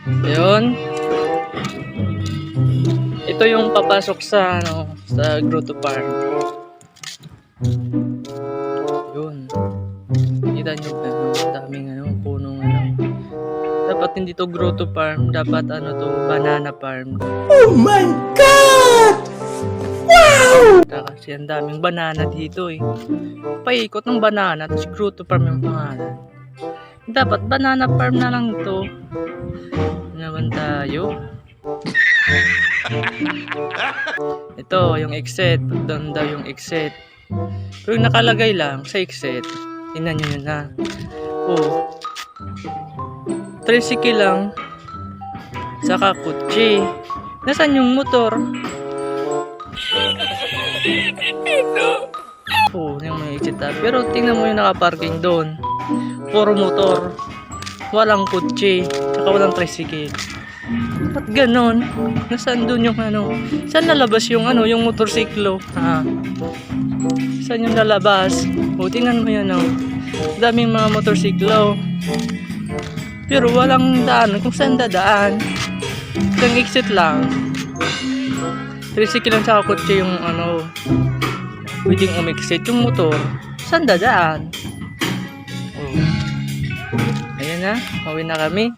Ayun. Ito yung papasok sa sa Grotto Farm. Yun. Kita nyo ba? Daming punong Dapat hindi to Grotto Farm, dapat to, banana farm. Oh my God! Wow! Kasi ang daming banana dito eh. Paikot ng banana, tapos Grotto Farm yung pangalan. Dapat banana farm na lang to. Naman tayo. Ito yung exit. Doon daw yung exit. Pero yung nakalagay lang sa exit. Tingnan nyo yun ha. Oh. Tricycle lang. Saka kutsi. Nasaan yung motor? Oh, yung may exit ha. Pero tingnan mo yung nakaparking doon. Puro motor. Walang kutsi. Tsaka walang tricycle. Ba't ganon? Nasaan doon yung Saan lalabas yung yung motorsiklo? Ha? Saan yung lalabas? O, tingnan mo yan daming mga motorsiklo. Pero walang daan kung saan dadaan. Isang exit lang. Tricycle lang sa kotse yung pwedeng umexit yung motor. Saan dadaan? Oh. Ayan na, uwi na kami.